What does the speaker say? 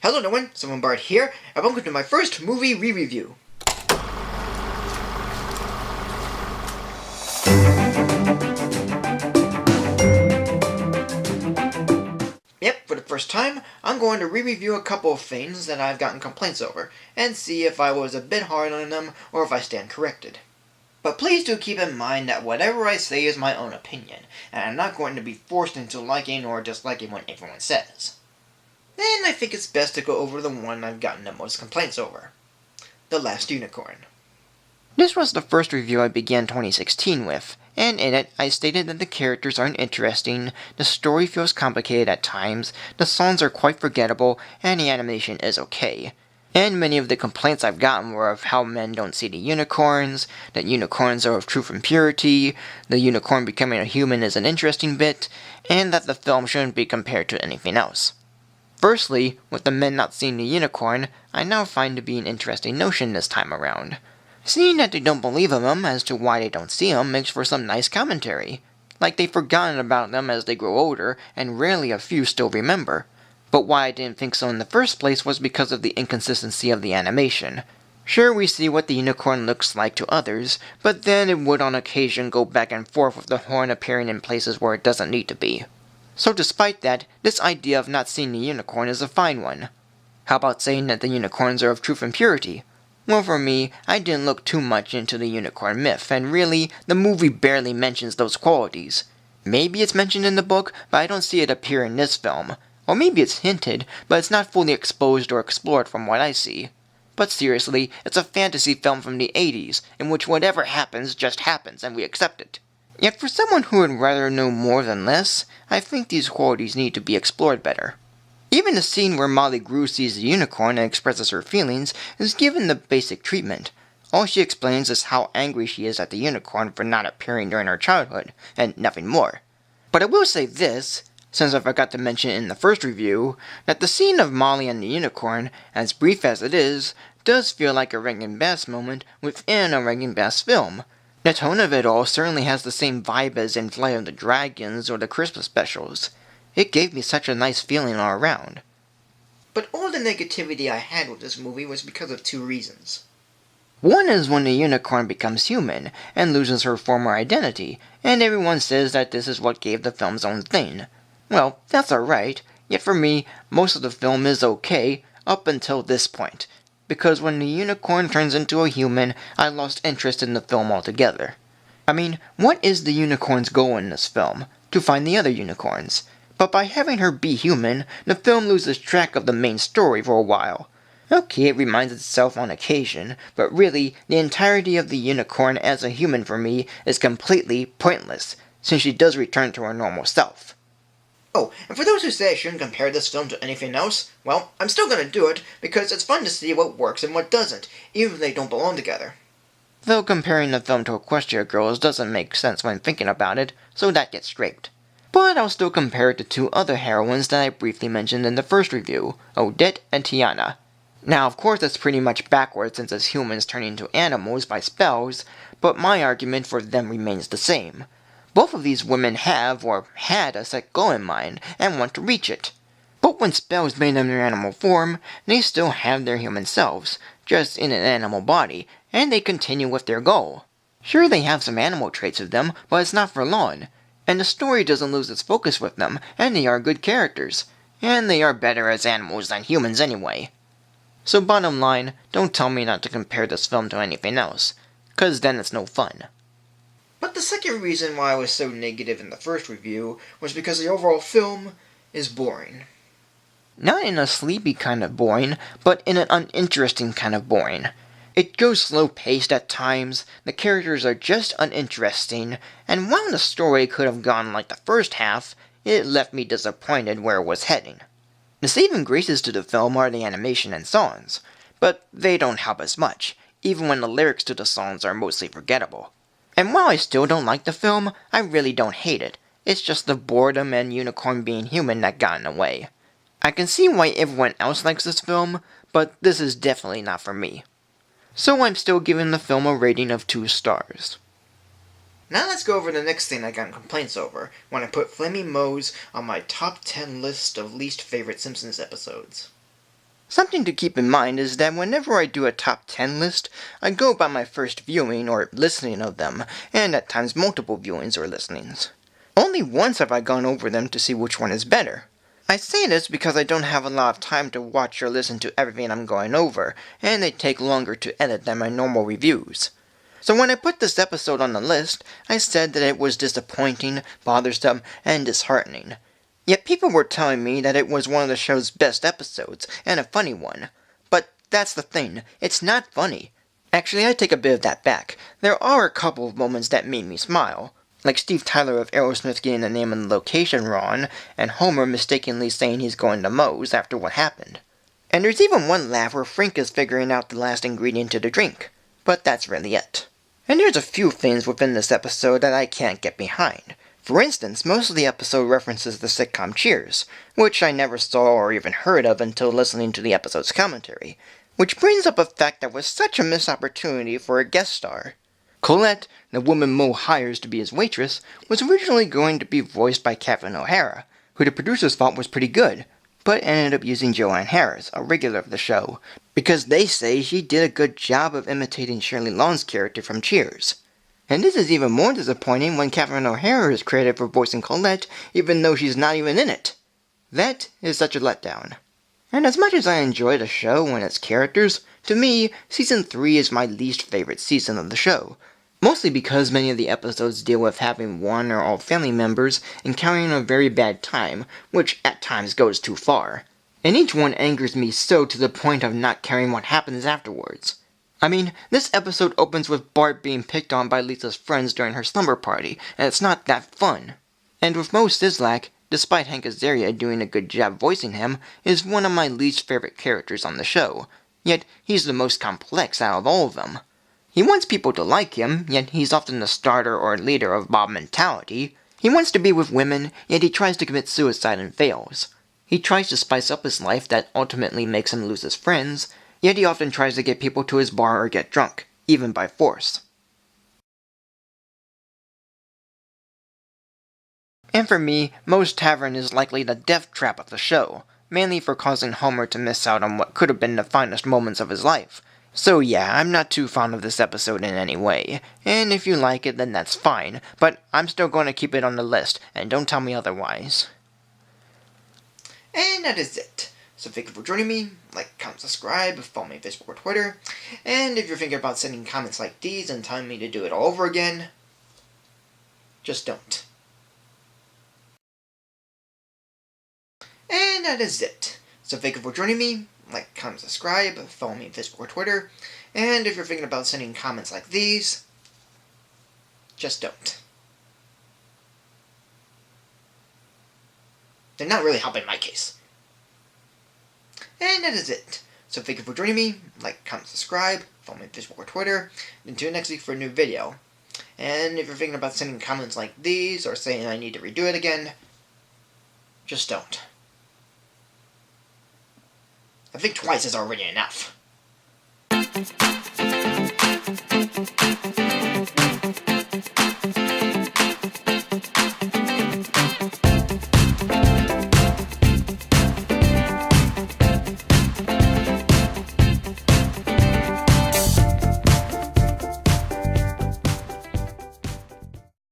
Hello everyone, Someone Bard here, and welcome to my first movie re-review. Yep, for the first time, I'm going to re-review a couple of things that I've gotten complaints over, and see if I was a bit hard on them, or if I stand corrected. But please do keep in mind that whatever I say is my own opinion, and I'm not going to be forced into liking or disliking what everyone says. Then I think it's best to go over the one I've gotten the most complaints over. The Last Unicorn. This was the first review I began 2016 with, and in it I stated that the characters aren't interesting, the story feels complicated at times, the songs are quite forgettable, and the animation is okay. And many of the complaints I've gotten were of how men don't see the unicorns, that unicorns are of truth and purity, the unicorn becoming a human is an interesting bit, and that the film shouldn't be compared to anything else. Firstly, with the men not seeing the unicorn, I now find to be an interesting notion this time around. Seeing that they don't believe in them as to why they don't see them makes for some nice commentary. Like they've forgotten about them as they grow older, and rarely a few still remember. But why I didn't think so in the first place was because of the inconsistency of the animation. Sure, we see what the unicorn looks like to others, but then it would on occasion go back and forth with the horn appearing in places where it doesn't need to be. So despite that, this idea of not seeing the unicorn is a fine one. How about saying that the unicorns are of truth and purity? Well, for me, I didn't look too much into the unicorn myth, and really, the movie barely mentions those qualities. Maybe it's mentioned in the book, but I don't see it appear in this film. Or maybe it's hinted, but it's not fully exposed or explored from what I see. But seriously, it's a fantasy film from the 80s, in which whatever happens just happens and we accept it. Yet for someone who would rather know more than less, I think these qualities need to be explored better. Even the scene where Molly Grew sees the unicorn and expresses her feelings is given the basic treatment. All she explains is how angry she is at the unicorn for not appearing during her childhood, and nothing more. But I will say this, since I forgot to mention in the first review, that the scene of Molly and the unicorn, as brief as it is, does feel like a Rankin Bass moment within a Rankin Bass film. The tone of it all certainly has the same vibe as in Flight of the Dragons or the Christmas specials. It gave me such a nice feeling all around. But all the negativity I had with this movie was because of two reasons. One is when the unicorn becomes human and loses her former identity, and everyone says that this is what gave the film's own thing. Well, that's alright, yet for me, most of the film is okay up until this point. Because when the unicorn turns into a human, I lost interest in the film altogether. I mean, what is the unicorn's goal in this film? To find the other unicorns. But by having her be human, the film loses track of the main story for a while. Okay, it reminds itself on occasion, but really, the entirety of the unicorn as a human for me is completely pointless, since she does return to her normal self. Oh, and for those who say I shouldn't compare this film to anything else, well, I'm still gonna do it, because it's fun to see what works and what doesn't, even if they don't belong together. Though comparing the film to Equestria Girls doesn't make sense when thinking about it, so that gets scraped. But I'll still compare it to two other heroines that I briefly mentioned in the first review, Odette and Tiana. Now, of course, that's pretty much backwards since it's humans turning into animals by spells, but my argument for them remains the same. Both of these women have, or had, a set goal in mind, and want to reach it. But when spells made them their animal form, they still have their human selves, just in an animal body, and they continue with their goal. Sure, they have some animal traits of them, but it's not for long, and the story doesn't lose its focus with them, and they are good characters. And they are better as animals than humans anyway. So bottom line, don't tell me not to compare this film to anything else, 'cause then it's no fun. But the second reason why I was so negative in the first review was because the overall film is boring. Not in a sleepy kind of boring, but in an uninteresting kind of boring. It goes slow-paced at times, the characters are just uninteresting, and while the story could have gone like the first half, it left me disappointed where it was heading. The saving graces to the film are the animation and songs, but they don't help as much, even when the lyrics to the songs are mostly forgettable. And while I still don't like the film, I really don't hate it. It's just the boredom and unicorn being human that got in the way. I can see why everyone else likes this film, but this is definitely not for me. So I'm still giving the film a rating of 2 stars. Now let's go over the next thing I got complaints over, when I put Flaming Moe's on my top 10 list of least favorite Simpsons episodes. Something to keep in mind is that whenever I do a top 10 list, I go by my first viewing or listening of them, and at times multiple viewings or listenings. Only once have I gone over them to see which one is better. I say this because I don't have a lot of time to watch or listen to everything I'm going over, and they take longer to edit than my normal reviews. So when I put this episode on the list, I said that it was disappointing, bothersome, and disheartening. Yet people were telling me that it was one of the show's best episodes, and a funny one. But that's the thing, it's not funny. Actually, I take a bit of that back. There are a couple of moments that made me smile. Like Steve Tyler of Aerosmith getting the name and the location wrong, and Homer mistakenly saying he's going to Moe's after what happened. And there's even one laugh where Frank is figuring out the last ingredient to the drink. But that's really it. And there's a few things within this episode that I can't get behind. For instance, most of the episode references the sitcom Cheers, which I never saw or even heard of until listening to the episode's commentary, which brings up a fact that was such a missed opportunity for a guest star. Colette, the woman Moe hires to be his waitress, was originally going to be voiced by Catherine O'Hara, who the producers thought was pretty good, but ended up using Joanne Harris, a regular of the show, because they say she did a good job of imitating Shirley Long's character from Cheers. And this is even more disappointing when Catherine O'Hara is credited for voicing Colette, even though she's not even in it. That is such a letdown. And as much as I enjoy the show and its characters, to me, Season 3 is my least favorite season of the show. Mostly because many of the episodes deal with having one or all family members encountering a very bad time, which at times goes too far. And each one angers me so to the point of not caring what happens afterwards. I mean, this episode opens with Bart being picked on by Lisa's friends during her slumber party, and it's not that fun. And with Moe Sislak, despite Hank Azaria doing a good job voicing him, is one of my least favorite characters on the show. Yet, he's the most complex out of all of them. He wants people to like him, yet he's often the starter or leader of mob mentality. He wants to be with women, yet he tries to commit suicide and fails. He tries to spice up his life that ultimately makes him lose his friends, yet he often tries to get people to his bar or get drunk, even by force. And for me, Moe's Tavern is likely the death trap of the show, mainly for causing Homer to miss out on what could have been the finest moments of his life. So yeah, I'm not too fond of this episode in any way, and if you like it then that's fine, but I'm still going to keep it on the list, and don't tell me otherwise. And that is it. So thank you for joining me. Like, comment, subscribe, follow me on Facebook or Twitter. And if you're thinking about sending comments like these and telling me to do it all over again, just don't. And that is it. So thank you for joining me. Like, comment, subscribe, follow me on Facebook or Twitter. And if you're thinking about sending comments like these, just don't. They're not really helping my case. And that is it. So thank you for joining me. Like, comment, subscribe, follow me on Facebook or Twitter. Until next week for a new video. And if you're thinking about sending comments like these or saying I need to redo it again, just don't. I think twice is already enough.